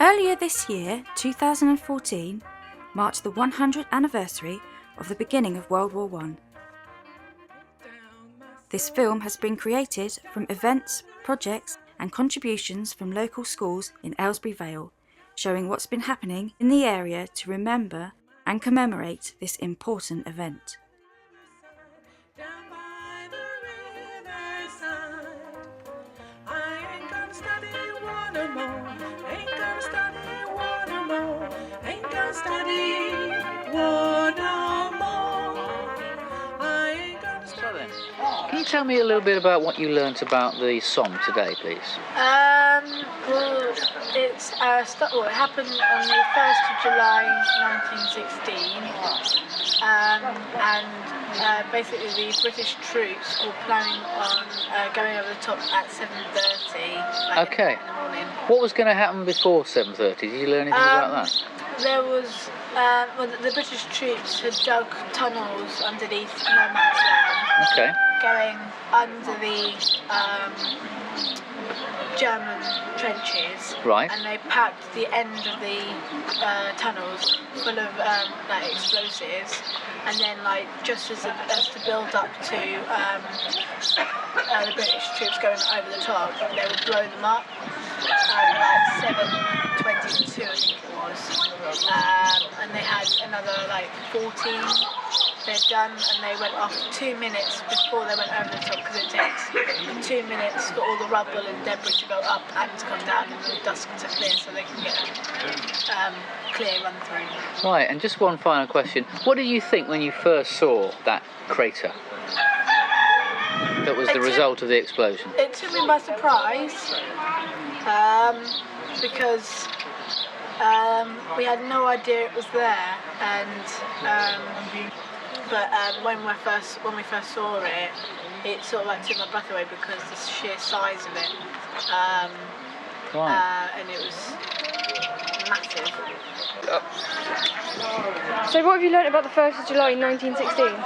Earlier this year, 2014, marked the 100th anniversary of the beginning of World War I. This film has been created from events, projects and contributions from local schools in Aylesbury Vale, showing what's been happening in the area to remember and commemorate this important event. Can you tell me a little bit about what you learnt about the Somme today, please? Well, it happened on the 1st of July 1916, and basically the British troops were planning on going over the top at 7:30 Okay. in the morning. What was going to happen before 7:30? Did you learn anything about that? There was, the British troops had dug tunnels underneath no man's land. Okay. Going under the German trenches, Right. and they packed the end of the tunnels full of explosives, and then just as to build up to the British troops going over the top, they would blow them up at 7:22, I think it was, and they had another 14 they'd done, and they went off 2 minutes before they went over the top, because it takes 2 minutes for all the rubble and debris to go up and to come down and the dusk to clear, so they can get clear run through. Right, and just one final question. What did you think when you first saw that crater that was the result of the explosion? It took me by surprise, because we had no idea it was there, and when we first saw it, it sort of took my breath away because the sheer size of it, Right. and it was massive. So what have you learnt about the 1st of July 1916?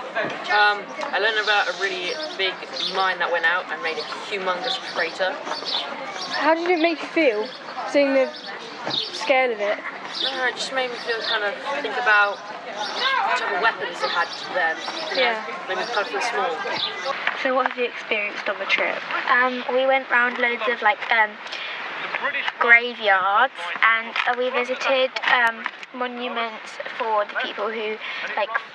I learned about a really big mine that went out and made a humongous crater. How did it make you feel, seeing the scale of it? It just made me think about what type of weapons they had then. Yeah. Made me feel small. So what have you experienced on the trip? We went round loads of graveyards, and we visited monuments for the people who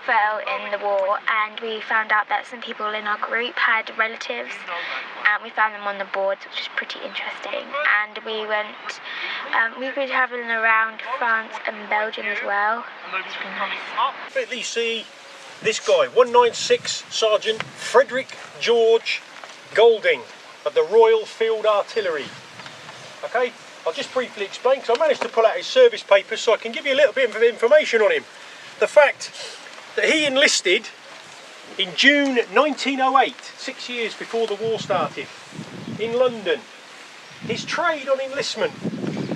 fell in the war, and we found out that some people in our group had relatives, and we found them on the boards, which was pretty interesting. And we were travelling around France and Belgium as well. It was really nice. Definitely see this guy, 196 Sergeant Frederick George Golding of the Royal Field Artillery. Okay, I'll just briefly explain, because I managed to pull out his service papers so I can give you a little bit of information on him. The fact that he enlisted in June 1908, 6 years before the war started, in London. His trade on enlistment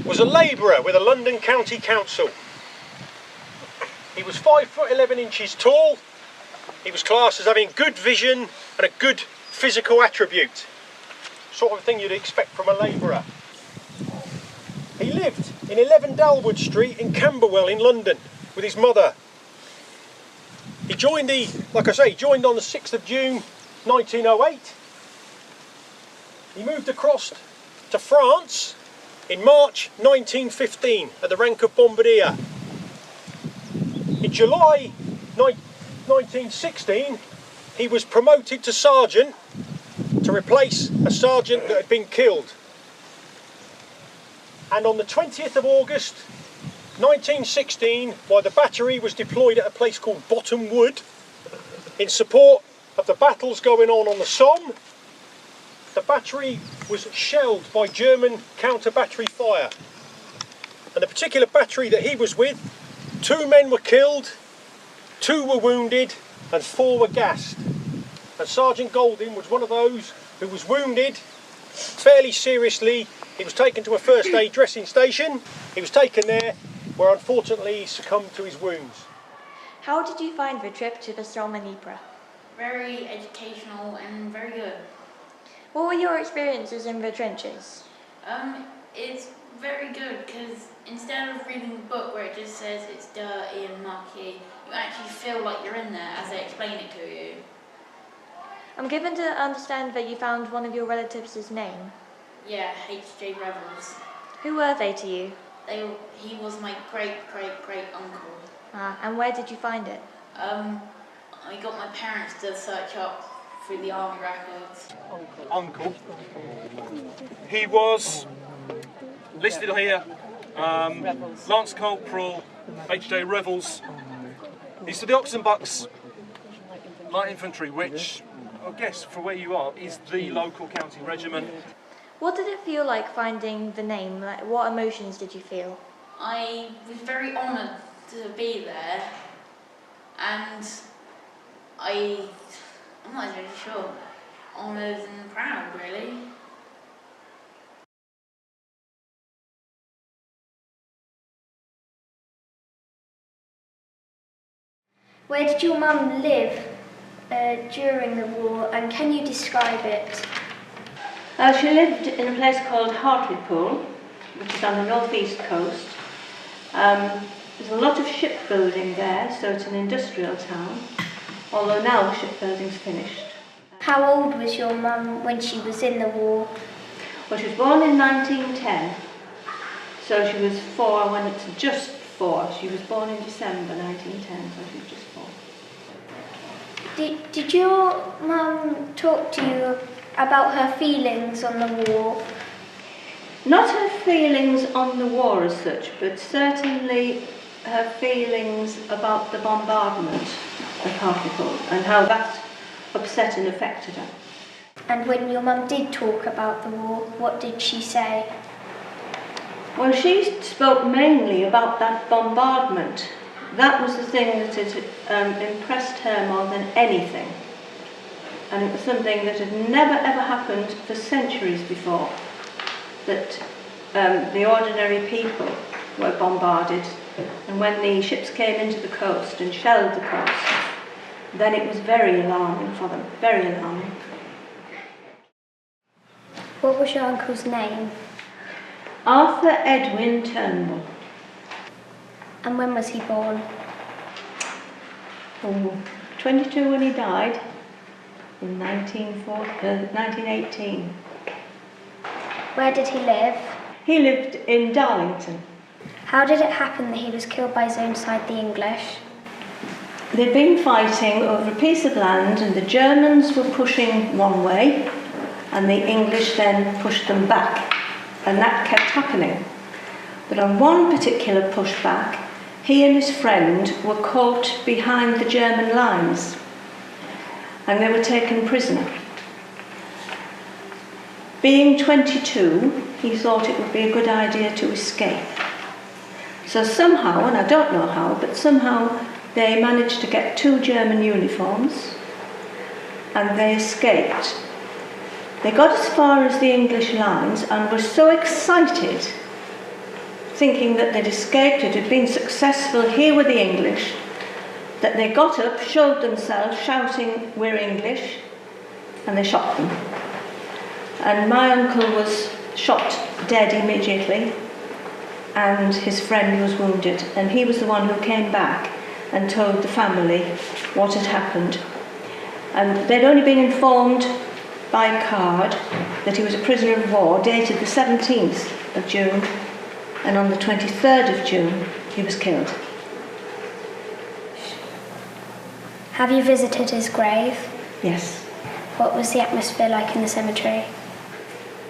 was a labourer with the London County Council. He was 5'11" tall. He was classed as having good vision and a good physical attribute. Sort of thing you'd expect from a labourer. He lived in 11 Dalwood Street in Camberwell in London with his mother. He joined joined on the 6th of June 1908. He moved across to France in March 1915 at the rank of bombardier. In July 1916, he was promoted to sergeant to replace a sergeant that had been killed. And on the 20th of August 1916, while the battery was deployed at a place called Bottom Wood in support of the battles going on the Somme, the battery was shelled by German counter-battery fire. And the particular battery that he was with, 2 men were killed, 2 were wounded and 4 were gassed. and Sergeant Golding was one of those who was wounded fairly seriously. He was taken to a first aid dressing station. He was taken there where unfortunately he succumbed to his wounds. How did you find the trip to the Strongman Ypres? Very educational and very good. What were your experiences in the trenches? It's very good because instead of reading the book where it just says it's dirty and mucky, you actually feel like you're in there as they explain it to you. I'm given to understand that you found one of your relatives' name. Yeah, H.J. Revels. Who were they to you? He was my great uncle. And where did you find it? I got my parents to search up through the army records. Uncle. He was listed here, Lance Corporal H.J. Revels. He's to the Ox and Bucks Light Infantry, which I guess for where you are is the local county regiment. What did it feel like finding the name? Like, what emotions did you feel? I was very honoured to be there, and I'm not really sure, honoured and proud really. Where did your mum live during the war, and can you describe it? She lived in a place called Hartlepool, which is on the northeast coast. There's a lot of shipbuilding there, so it's an industrial town, although now the shipbuilding's finished. How old was your mum when she was in the war? Well, she was born in 1910, so she was 4 when it's just 4. She was born in December 1910, so she was just 4. Did your mum talk to you about her feelings on the war? Not her feelings on the war as such, but certainly her feelings about the bombardment of Hartlepool and how that upset and affected her. And when your mum did talk about the war, what did she say? Well, she spoke mainly about that bombardment. That was the thing that had impressed her more than anything. And it was something that had never ever happened for centuries before. That the ordinary people were bombarded, and when the ships came into the coast and shelled the coast, then it was very alarming for them, very alarming. What was your uncle's name? Arthur Edwin Turnbull. And when was he born? 22 when he died, in 1918. Where did he live? He lived in Darlington. How did it happen that he was killed by his own side, the English? They'd been fighting over a piece of land, and the Germans were pushing one way, and the English then pushed them back, and that kept happening. But on one particular pushback, he and his friend were caught behind the German lines, and they were taken prisoner. Being 22, he thought it would be a good idea to escape. So somehow, and I don't know how, but somehow they managed to get 2 German uniforms, and they escaped. They got as far as the English lines and were so excited, thinking that they'd escaped, it had been successful, here were the English, that they got up, showed themselves, shouting, "We're English," and they shot them. And my uncle was shot dead immediately, and his friend was wounded, and he was the one who came back and told the family what had happened. And they'd only been informed by card that he was a prisoner of war, dated the 17th of June, and on the 23rd of June he was killed. Have you visited his grave? Yes. What was the atmosphere like in the cemetery?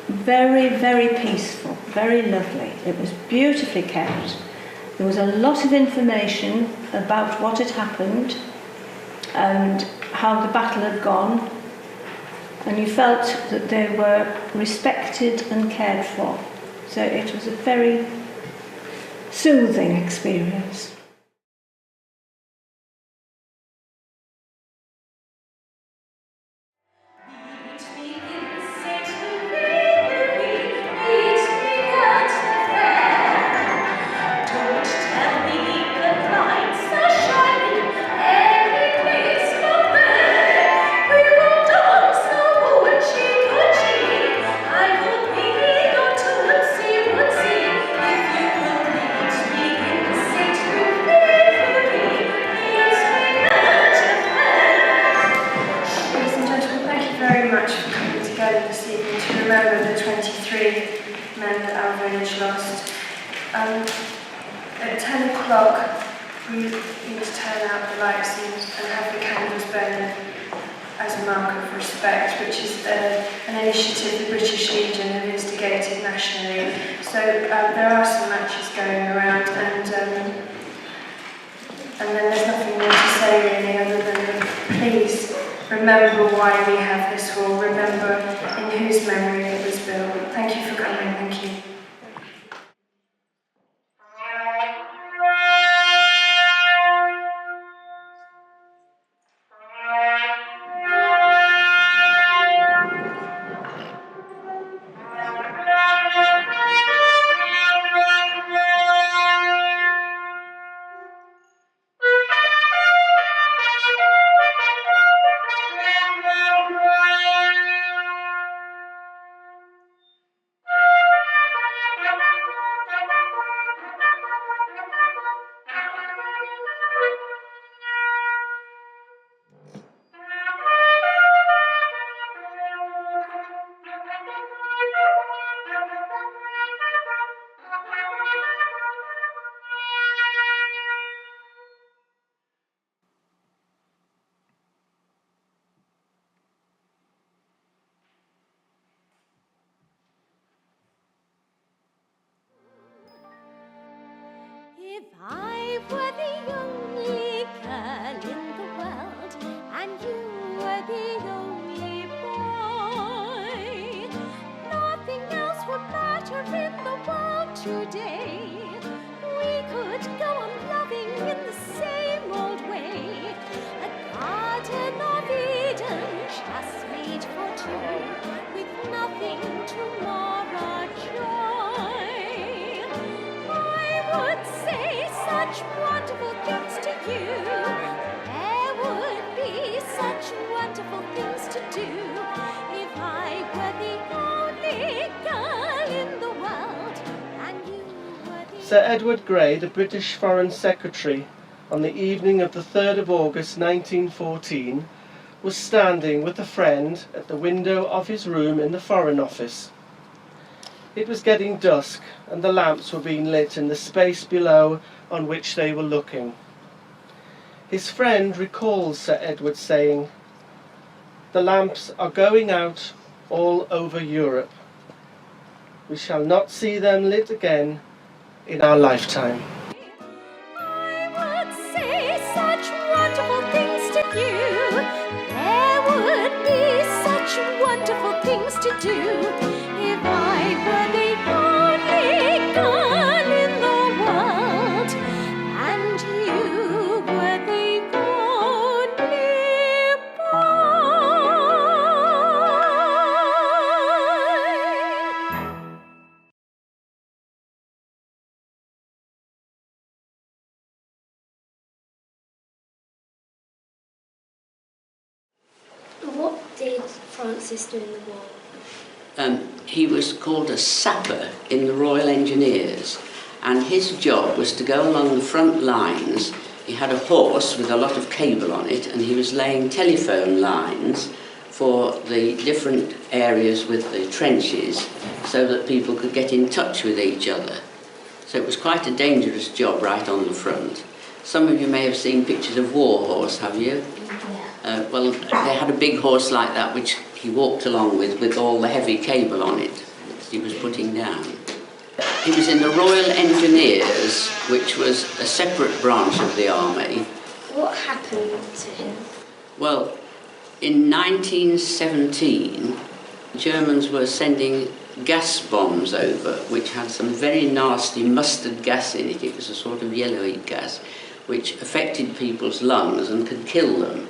Very, very peaceful, very lovely. It was beautifully kept. There was a lot of information about what had happened and how the battle had gone, and you felt that they were respected and cared for. So it was a very soothing experience. coming together this evening to remember the 23 men that our village lost. At 10 o'clock we need to turn out the lights and have the candles burning as a mark of respect, which is an initiative the British Legion have instigated nationally. So there are some matches going around, and then there's nothing more to say really other than please remember why we have this hall, remember in whose memory it was built. Thank you for coming, thank you. If I were the only girl in the world, and you were the only boy, nothing else would matter in the world today. We could go on loving in the same old way. A garden of Eden just made for two, with nothing to mar our joy. I would say such wonderful things to you. There would be such wonderful things to do if I were the only girl in the world and you were the... Sir Edward Grey, the British Foreign Secretary, on the evening of the 3rd of August 1914, was standing with a friend at the window of his room in the Foreign Office. It was getting dusk, and the lamps were being lit in the space below on which they were looking. His friend recalls Sir Edward saying, "The lamps are going out all over Europe. We shall not see them lit again in our lifetime." I would say such wonderful things to you. There would be such wonderful things to do if I were the only girl in the world and you were the only boy. What did Francis do in the war? He was called a sapper in the Royal Engineers, and his job was to go along the front lines. He had a horse with a lot of cable on it, and he was laying telephone lines for the different areas with the trenches so that people could get in touch with each other. So it was quite a dangerous job right on the front. Some of you may have seen pictures of War Horse, have you? Well, they had a big horse like that which he walked along with all the heavy cable on it that he was putting down. He was in the Royal Engineers, which was a separate branch of the army. What happened to him? Well, in 1917, Germans were sending gas bombs over, which had some very nasty mustard gas in it. It was a sort of yellowy gas, which affected people's lungs and could kill them.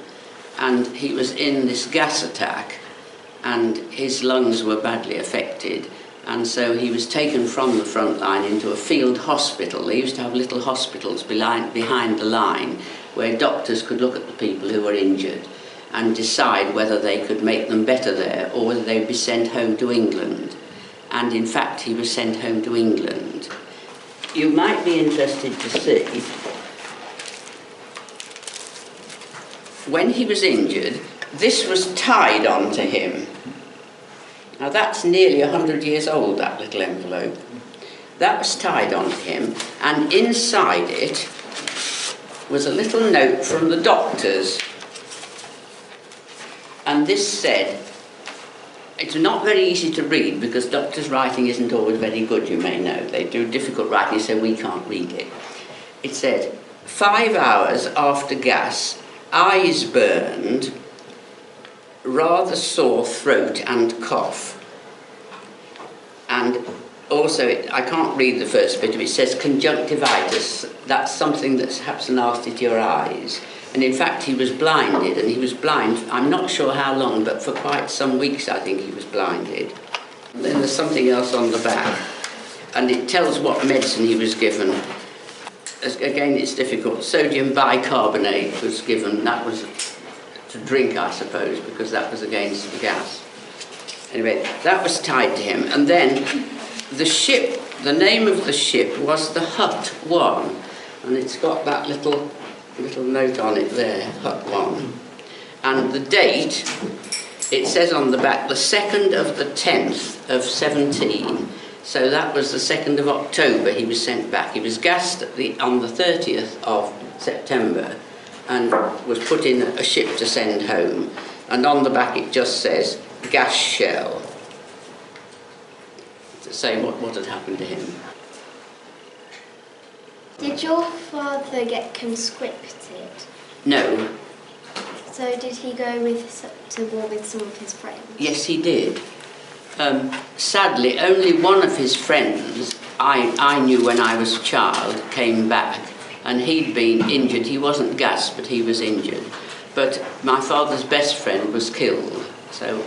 And he was in this gas attack, and his lungs were badly affected, and so he was taken from the front line into a field hospital. They used to have little hospitals behind the line where doctors could look at the people who were injured and decide whether they could make them better there or whether they'd be sent home to England. And in fact he was sent home to England. You might be interested to see, when he was injured, this was tied onto him Now that's nearly 100 years old, that little envelope. That was tied onto him, and inside it was a little note from the doctors. And this said, it's not very easy to read because doctors' writing isn't always very good, you may know. They do difficult writing, so we can't read it. It said, 5 hours after gas, eyes burned, rather sore throat and cough. And also, I can't read the first bit of it. It says conjunctivitis. That's something that's perhaps nasty to your eyes. And in fact, he was blinded, and he was blind, I'm not sure how long, but for quite some weeks, I think he was blinded. And then there's something else on the back, and it tells what medicine he was given. Again, it's difficult. Sodium bicarbonate was given. That was to drink, I suppose, because that was against the gas. Anyway, that was tied to him. And then the ship, the name of the ship was the Hut 1, and it's got that little note on it there, Hut 1. And the date, it says on the back, the 2nd of the 10th of 17. So that was the 2nd of October he was sent back. He was gassed on the 30th of September and was put in a ship to send home. And on the back it just says, gas shell, to say what had happened to him. Did your father get conscripted? No. So did he go to war with some of his friends? Yes, he did. Sadly, only one of his friends I knew when I was a child came back, and he'd been injured. He wasn't gassed, but he was injured. But my father's best friend was killed, so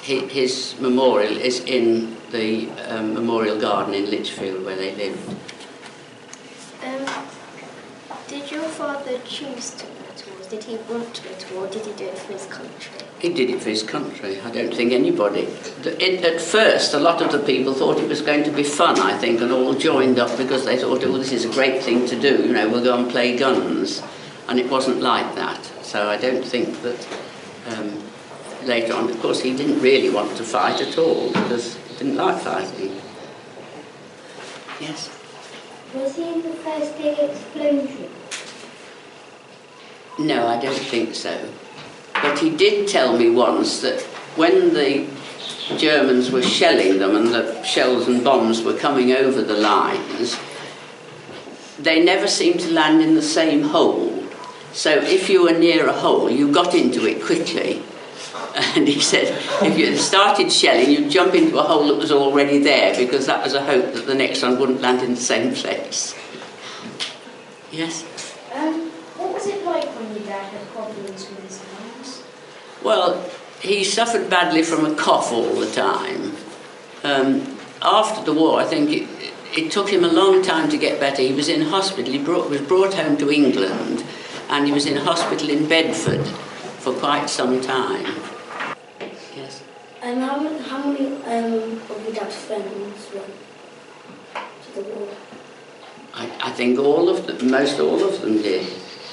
his memorial is in the Memorial Garden in Lichfield where they lived. Did your father choose to go to war? Did he want to go to war, or did he do it for his country? He did it for his country. I don't think anybody. At first, a lot of the people thought it was going to be fun, I think, and all joined up because they thought, oh, this is a great thing to do, you know, we'll go and play guns. And it wasn't like that. So I don't think that later on, of course, he didn't really want to fight at all because he didn't like fighting. Yes? Was he in the first big explosion? No, I don't think so. But he did tell me once that when the Germans were shelling them and the shells and bombs were coming over the lines, they never seemed to land in the same hole. So if you were near a hole, you got into it quickly. And he said, if you started shelling, you'd jump into a hole that was already there, because that was a hope that the next one wouldn't land in the same place. Yes? What was it like when your dad had problems with his lungs? Well, he suffered badly from a cough all the time. After the war, I think it took him a long time to get better. He was in hospital. He was brought home to England, and he was in hospital in Bedford for quite some time. Yes. And how many of your dad's friends went to the war? I think all of them, most all of them did,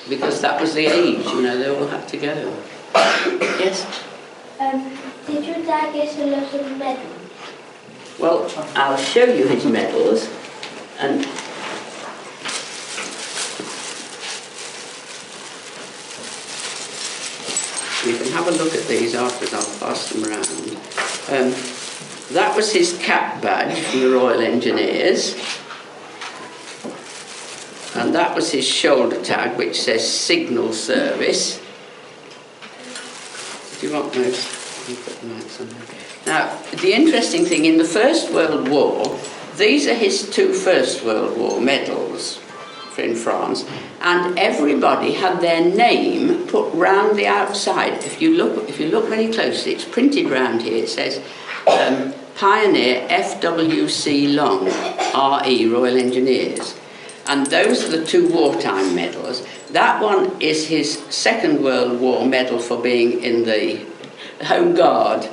because that was the age, you know, they all had to go. Yes? Did your dad get a lot of medals? Well, I'll show you his medals, and you can have a look at these afterwards. I'll pass them around. That was his cap badge from the Royal Engineers, and that was his shoulder tag, which says Signal Service. Do you want those? I'll put them out somewhere. Now, the interesting thing, in the First World War, these are his 2 First World War medals in France, and everybody had their name put round the outside. If you look very closely, it's printed round here. It says Pioneer FWC Long, RE, Royal Engineers. And those are the 2 wartime medals. That one is his Second World War medal for being in the Home Guard.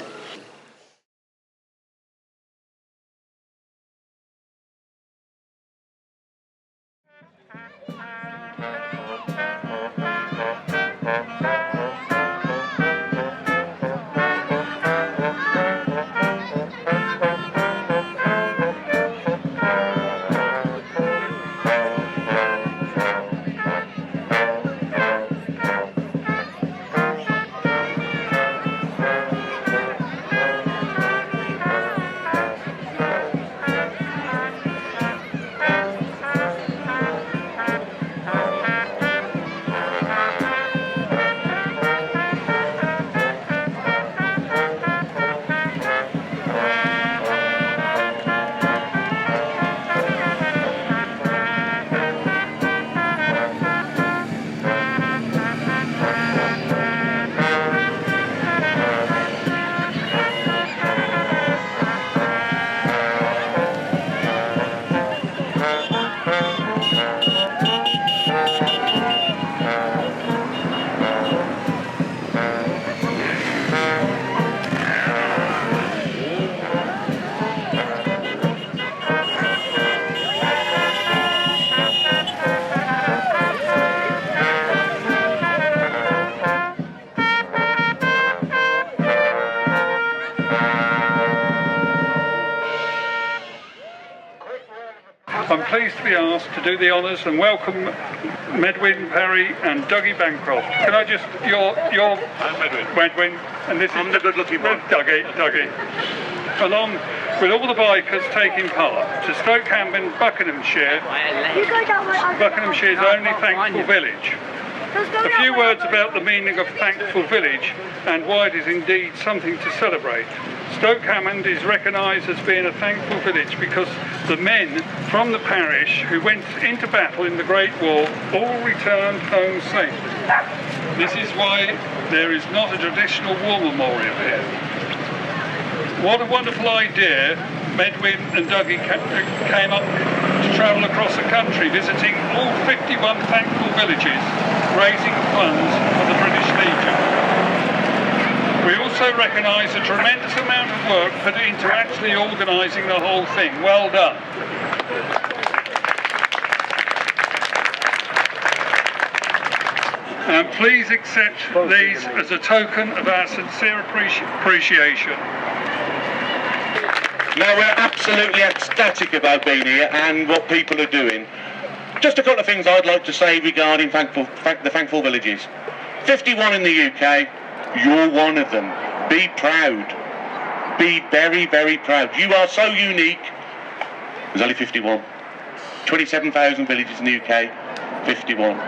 I'm pleased to be asked to do the honours and welcome Medwin Perry and Dougie Bancroft. Can I just, I'm Medwin, and this is the good-looking one. Dougie. Along with all the bikers taking part to Stoke Hamden, Buckinghamshire, Buckinghamshire's only thankful village. A few words about the meaning of Thankful Village and why it is indeed something to celebrate. Stoke Hamden is recognised as being a thankful village because the men from the parish who went into battle in the Great War all returned home safely. This is why there is not a traditional war memorial here. What a wonderful idea Medwin and Dougie came up to travel across the country visiting all 51 thankful villages, raising funds for the British Legion. We also recognise the tremendous amount of work put into actually organising the whole thing. Well done. And please accept these as a token of our sincere appreciation. Now, we're absolutely ecstatic about being here and what people are doing. Just a couple of things I'd like to say regarding the thankful villages. 51 in the UK, you're one of them. Be proud. Be very, very proud. You are so unique. There's only 51. 27,000 villages in the UK, 51.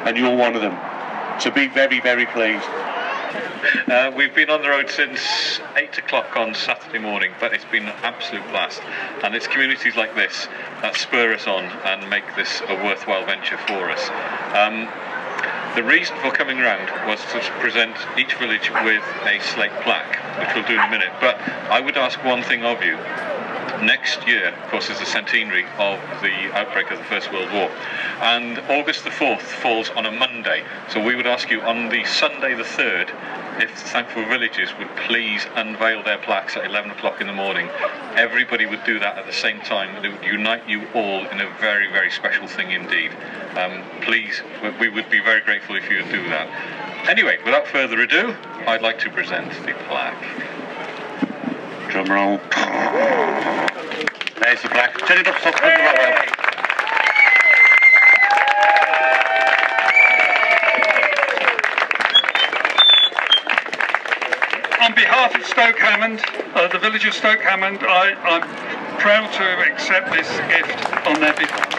And you're one of them. So be very, very pleased. We've been on the road since 8 o'clock on Saturday morning, but it's been an absolute blast, and it's communities like this that spur us on and make this a worthwhile venture for us. The reason for coming round was to present each village with a slate plaque, which we'll do in a minute, but I would ask one thing of you. Next year, of course, is the centenary of the outbreak of the First World War, and August the 4th falls on a Monday, so we would ask you on the Sunday the 3rd if the thankful villages would please unveil their plaques at 11 o'clock in the morning. Everybody would do that at the same time, and it would unite you all in a very, very special thing indeed. Please, we would be very grateful if you would do that. Anyway, without further ado, I'd like to present the plaque. Drum roll. There's the plaque. Turn it up soft. On behalf of Stoke Hamden, the village of Stoke Hamden, I'm proud to accept this gift on their behalf.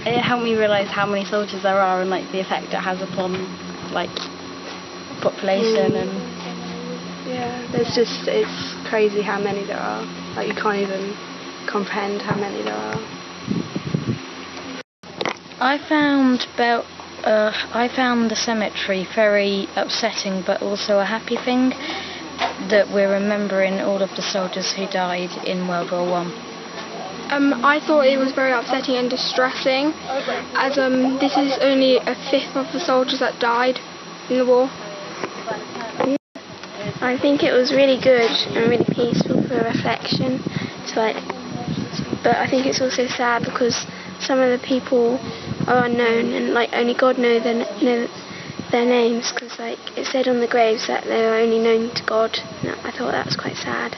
It helped me realise how many soldiers there are and like the effect it has upon like population and yeah, it's crazy how many there are. Like you can't even comprehend how many there are. I found the cemetery very upsetting but also a happy thing, that we're remembering all of the soldiers who died in World War I. I thought it was very upsetting and distressing, as this is only a fifth of the soldiers that died in the war. I think it was really good and really peaceful for reflection. But I think it's also sad because some of the people are unknown and like only God knows their names, because like it said on the graves that they were only known to God. And I thought that was quite sad.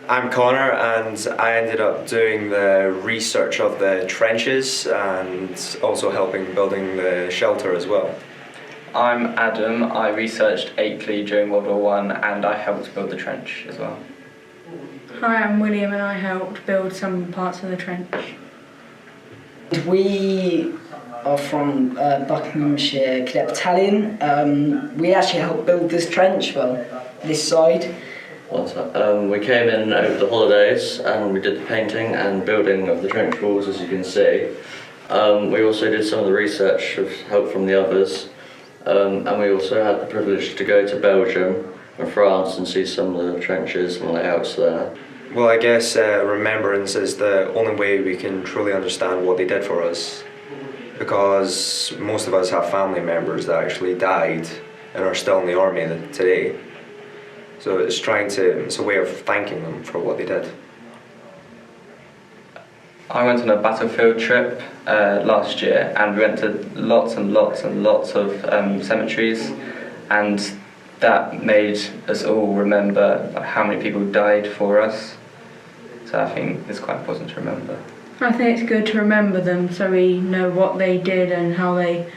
I'm Connor, and I ended up doing the research of the trenches and also helping building the shelter as well. I'm Adam. I researched Akeley during World War I and I helped build the trench as well. Hi, I'm William and I helped build some parts of the trench. We are from Buckinghamshire Cadet Battalion. We actually helped build this trench, well, this side. We came in over the holidays and we did the painting and building of the trench walls, as you can see. We also did some of the research with help from the others, and we also had the privilege to go to Belgium and France and see some of the trenches and layouts there. Well, I guess remembrance is the only way we can truly understand what they did for us, because most of us have family members that actually died and are still in the army today. So it's a way of thanking them for what they did. I went on a battlefield trip last year and we went to lots and lots and lots of cemeteries, and that made us all remember how many people died for us. So I think it's quite important to remember. I think it's good to remember them so we know what they did and how they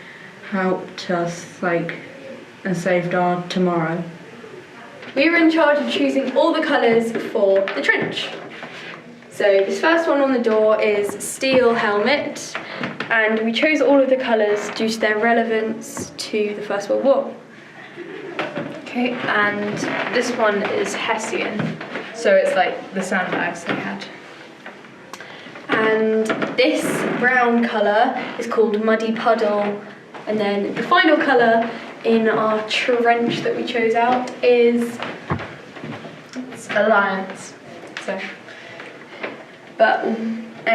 helped us, and saved our tomorrow. We were in charge of choosing all the colours for the trench. So this first one on the door is steel helmet, and we chose all of the colours due to their relevance to the First World War. Okay, and this one is Hessian, so it's like the sandbags they had. And this brown colour is called Muddy Puddle, and then the final colour in our trench that we chose out is Alliance. So,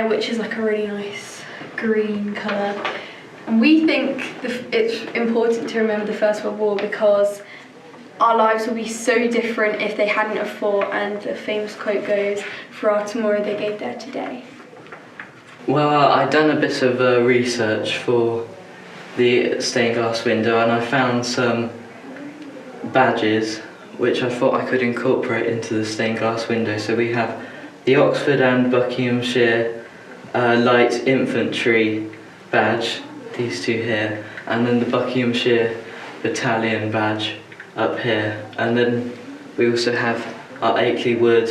which is like a really nice green colour. And we think it's important to remember the First World War because our lives will be so different if they hadn't have fought, and the famous quote goes, "For our tomorrow they gave their today." Well, I'd done a bit of research for the stained glass window and I found some badges which I thought I could incorporate into the stained glass window. So we have the Oxford and Buckinghamshire Light Infantry badge, these two here, and then the Buckinghamshire Battalion badge up here, and then we also have our Akeley Wood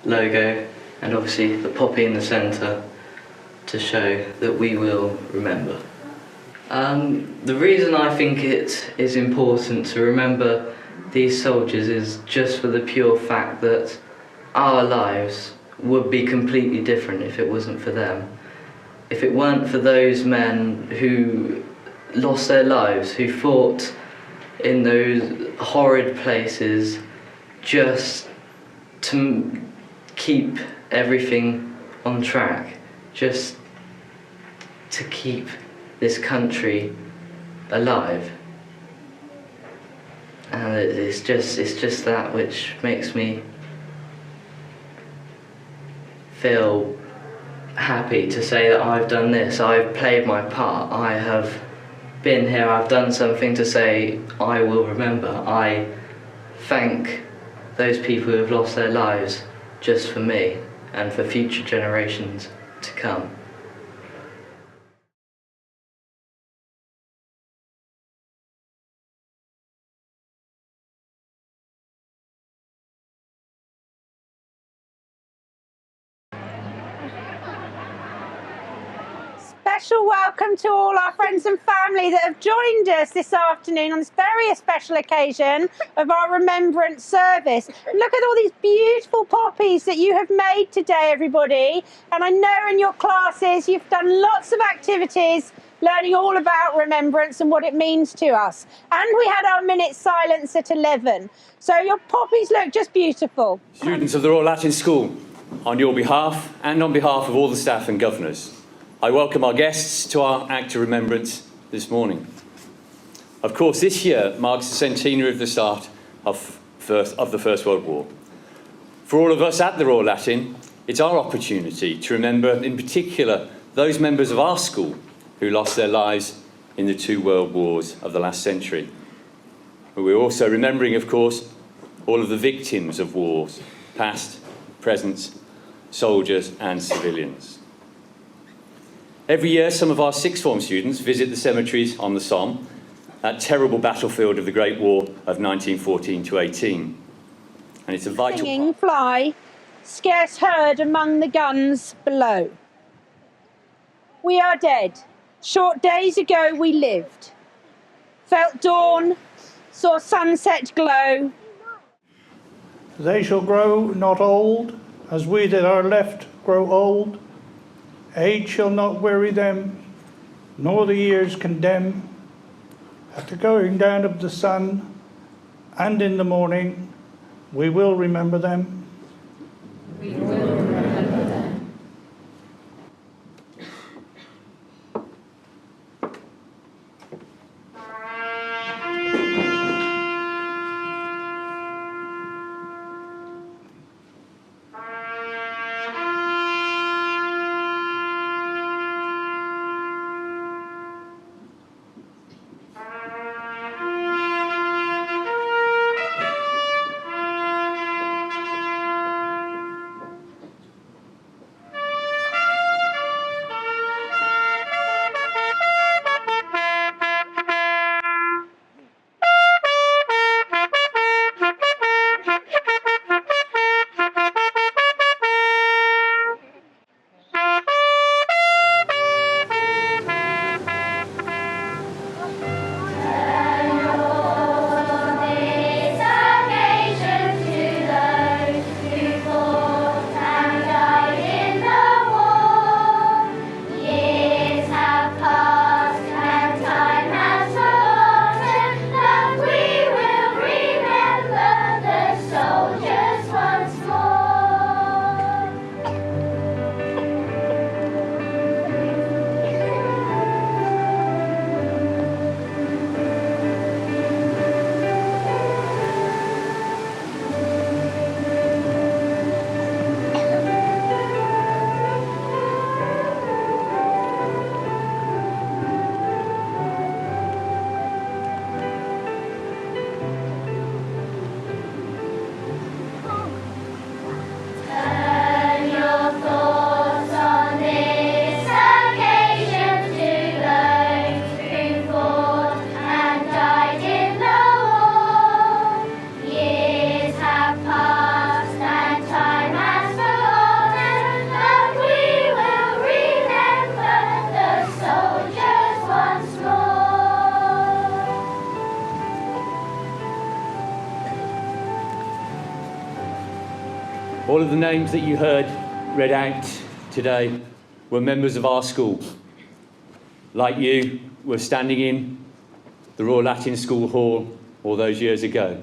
logo and obviously the poppy in the centre to show that we will remember. The reason I think it is important to remember these soldiers is just for the pure fact that our lives would be completely different if it wasn't for them. If it weren't for those men who lost their lives, who fought in those horrid places just to keep everything on track, just to keep this country alive. And it's just that which makes me feel happy to say that I've done this, I've played my part, I have been here, I've done something to say I will remember. I thank those people who have lost their lives just for me and for future generations to come. Special welcome to all our friends and family that have joined us this afternoon on this very special occasion of our Remembrance Service. Look at all these beautiful poppies that you have made today, everybody. And I know in your classes you've done lots of activities learning all about remembrance and what it means to us. And we had our minute silence at 11. So your poppies look just beautiful. Students of the Royal Latin School, on your behalf and on behalf of all the staff and governors, I welcome our guests to our Act of Remembrance this morning. Of course, this year marks the centenary of the start of the First World War. For all of us at the Royal Latin, it's our opportunity to remember, in particular, those members of our school who lost their lives in the two world wars of the last century. But we're also remembering, of course, all of the victims of wars, past present soldiers and civilians. Every year, some of our sixth form students visit the cemeteries on the Somme, that terrible battlefield of the Great War of 1914 to 18. And it's a vital Singing fly, scarce heard among the guns below. We are dead. Short days ago we lived. Felt dawn, saw sunset glow. They shall grow not old, as we that are left grow old. Age shall not weary them, nor the years condemn. At the going down of the sun, and in the morning, we will remember them. We will remember them. All of the names that you heard read out today were members of our school. Like you, were standing in the Royal Latin School Hall all those years ago,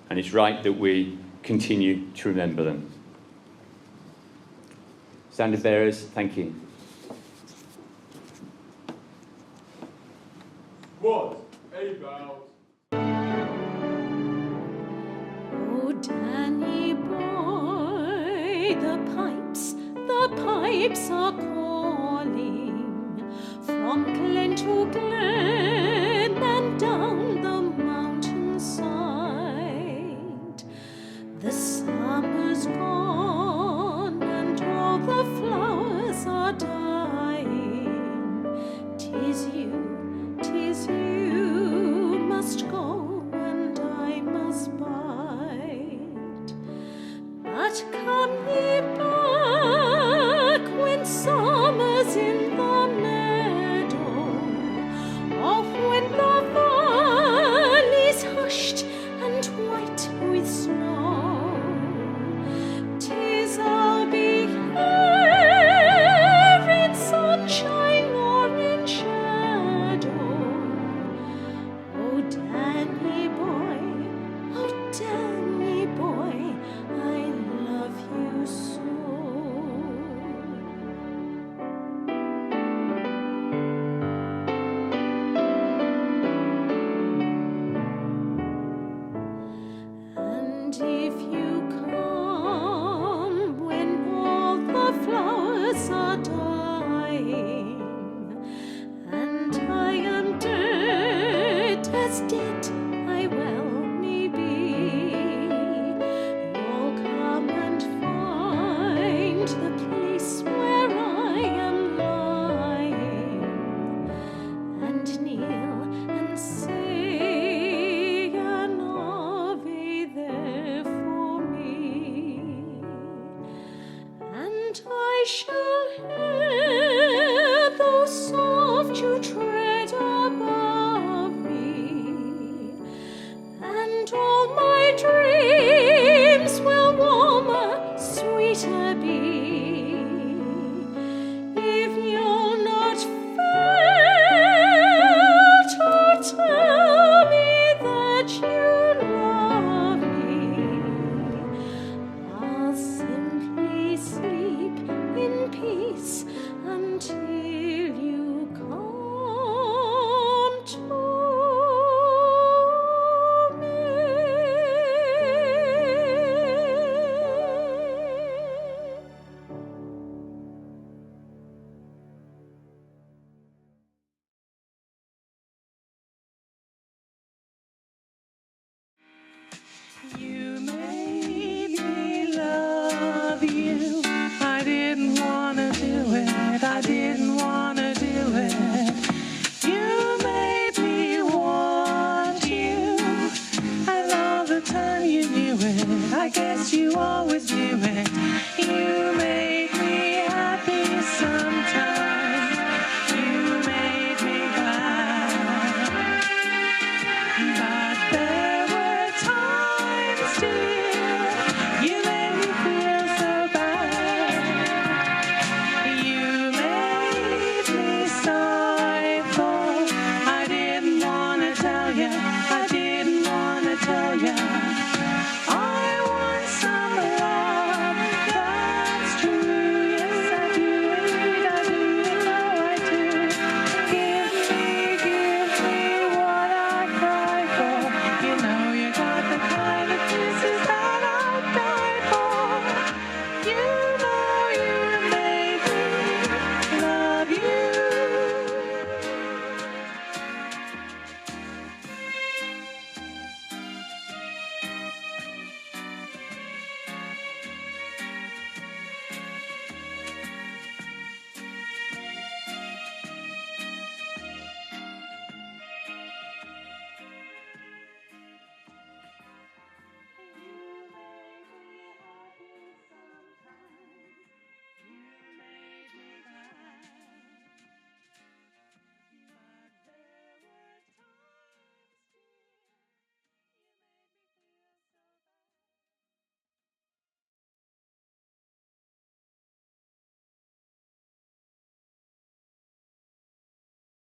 and it's right that we continue to remember them. Standard bearers, thank you. What a bow. Oh, Danny boy, the pipes are calling from glen to glen.